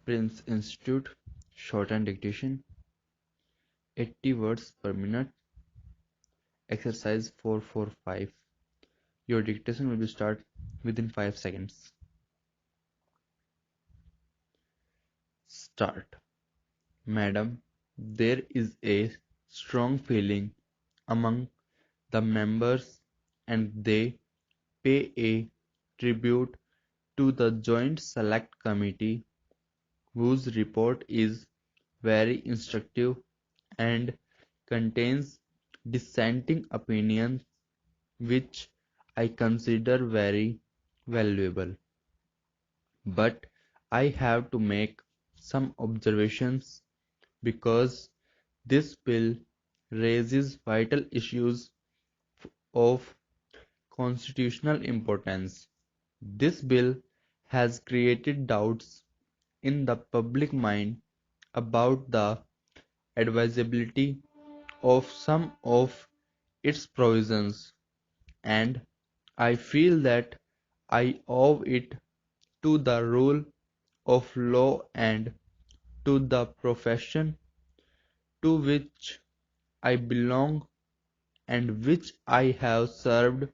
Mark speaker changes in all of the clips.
Speaker 1: Prince Institute, Shorthand Dictation, 80 words per minute, exercise 445. Your dictation will be start within 5 seconds. Start. Madam, there is a strong feeling among the members and they pay a tribute to the Joint Select Committee, whose report is very instructive and contains dissenting opinions which I consider very valuable. But I have to make some observations because this bill raises vital issues of constitutional importance. This bill has created doubts in the public mind about the advisability of some of its provisions, and I feel that I owe it to the rule of law and to the profession to which I belong and which I have served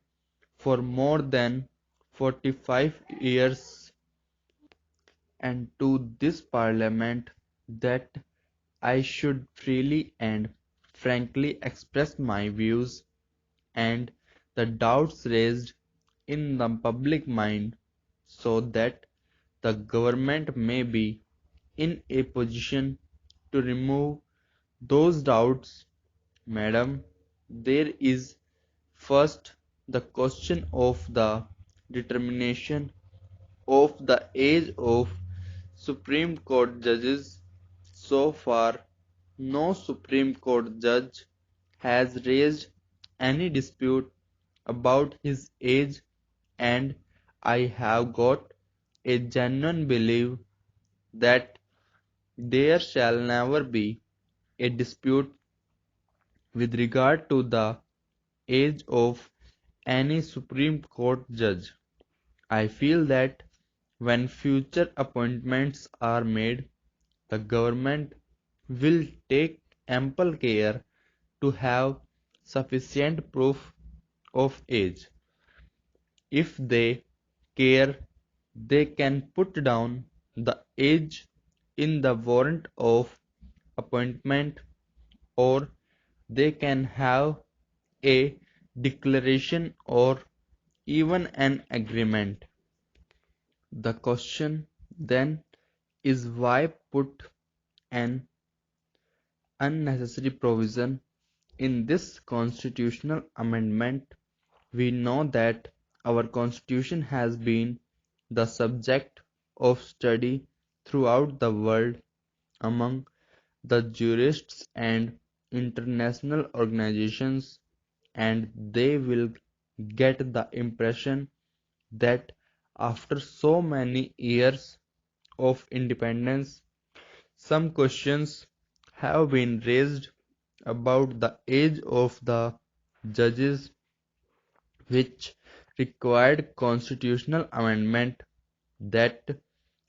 Speaker 1: for more than 45 years, and to this Parliament that I should freely and frankly express my views and the doubts raised in the public mind so that the government may be in a position to remove those doubts. Madam, there is first the question of the determination of the age of Supreme Court judges. So far, no Supreme Court judge has raised any dispute about his age, and I have got a genuine belief that there shall never be a dispute with regard to the age of any Supreme Court judge. I feel that when future appointments are made, the government will take ample care to have sufficient proof of age. If they care, they can put down the age in the warrant of appointment, or they can have a declaration or even an agreement. The question then is why put an unnecessary provision in this constitutional amendment? We know that our constitution has been the subject of study throughout the world among the jurists and international organizations, and they will get the impression that after so many years of independence, some questions have been raised about the age of the judges, which required constitutional amendment that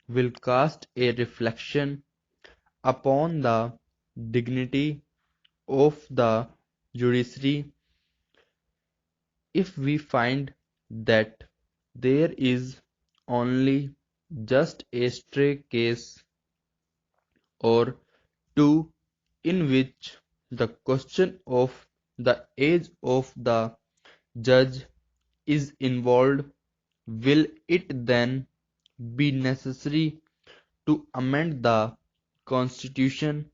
Speaker 1: will cast a reflection upon the dignity of the judiciary. If we find that there is only just a stray case or two in which the question of the age of the judge is involved, will it then be necessary to amend the Constitution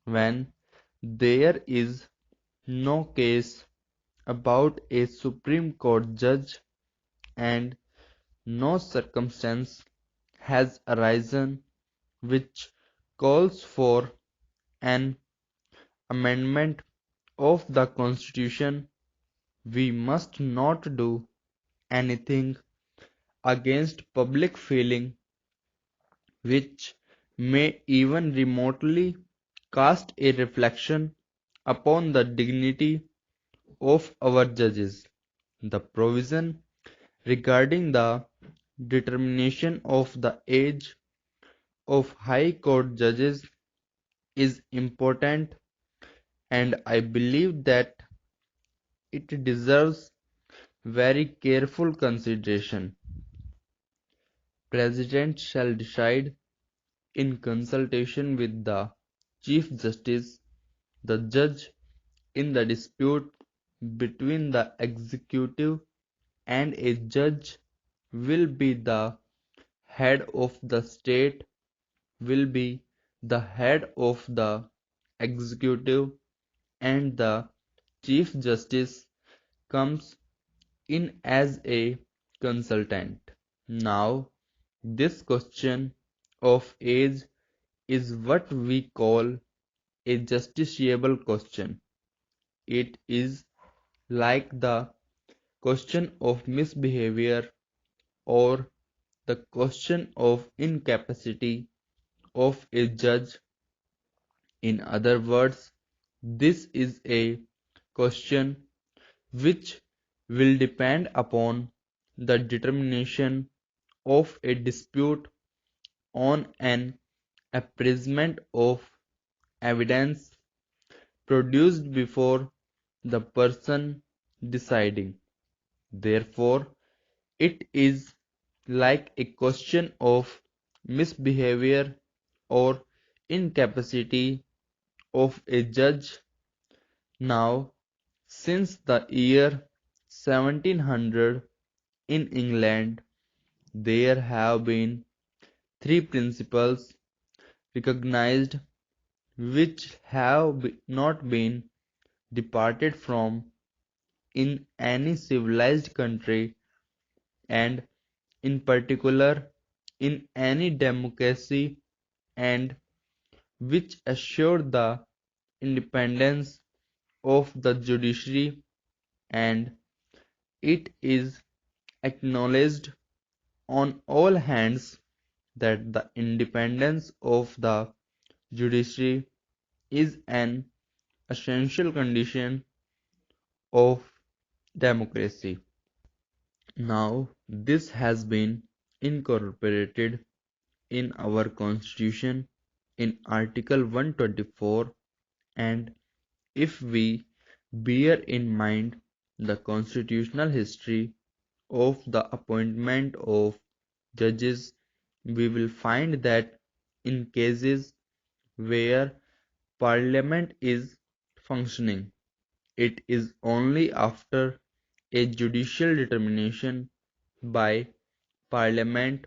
Speaker 1: when there is no case about a Supreme Court judge and no circumstance has arisen which calls for an amendment of the Constitution? We must not do anything against public feeling which may even remotely cast a reflection upon the dignity of our judges. The provision regarding the determination of the age of High Court judges is important, and I believe that it deserves very careful consideration. President shall decide in consultation with the Chief Justice, the judge in the dispute between the executive and a judge will be the head of the state, will be the head of the executive, and the Chief Justice comes in as a consultant. Now, this question of age is what we call a justiciable question. It is like the question of misbehavior or the question of incapacity of a judge. In other words, this is a question which will depend upon the determination of a dispute on an appraisement of evidence produced before the person deciding. Therefore, it is like a question of misbehavior or incapacity of a judge. Now, since the year 1700 in England, there have been three principles recognized which have not been departed from in any civilized country, and in particular in any democracy, and which assure the independence of the judiciary, and it is acknowledged on all hands that the independence of the judiciary is an essential condition of democracy. Now, this has been incorporated in our Constitution in Article 124, and if we bear in mind the constitutional history of the appointment of judges, we will find that in cases where Parliament is functioning, it is only after a judicial determination by Parliament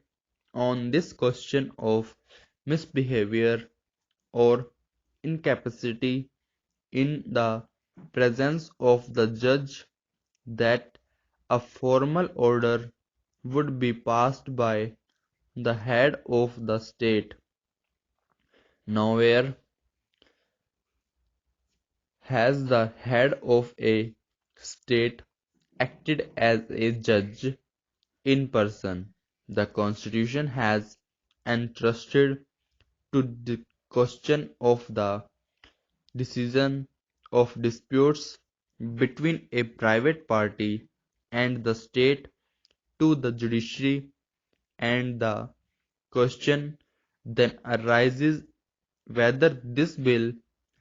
Speaker 1: on this question of misbehavior or incapacity in the presence of the judge that a formal order would be passed by the head of the state. Nowhere has the head of a state acted as a judge in person. The Constitution has entrusted to the question of the decision of disputes between a private party and the state to the judiciary, and the question then arises whether this bill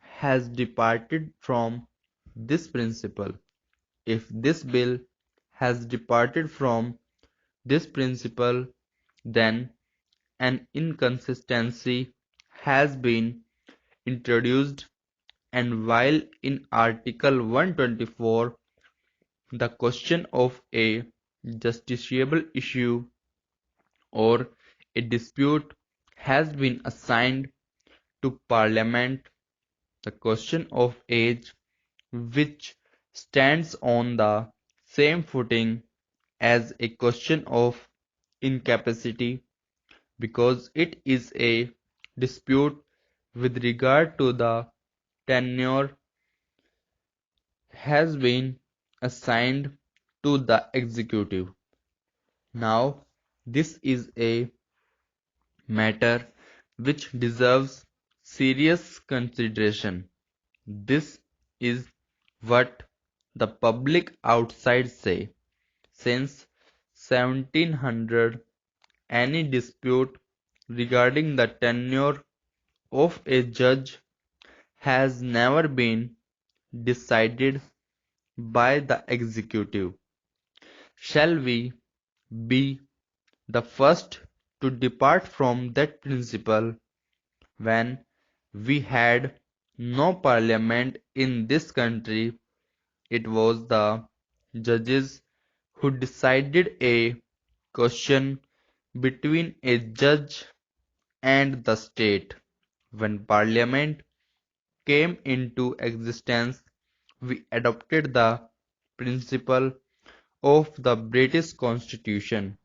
Speaker 1: has departed from this principle. If this bill has departed from this principle, then an inconsistency has been introduced, and while in Article 124 the question of a justiciable issue or a dispute has been assigned to Parliament, the question of age, which stands on the same footing as a question of incapacity, because it is a dispute with regard to the tenure, has been assigned to the executive. Now, this is a matter which deserves serious consideration. This is what the public outside say. Since 1700, any dispute regarding the tenure of a judge has never been decided by the executive. Shall we be the first to depart from that principle when we had no parliament in this country? It was the judges who decided a question between a judge and the state. When parliament came into existence, we adopted the principle of the British Constitution.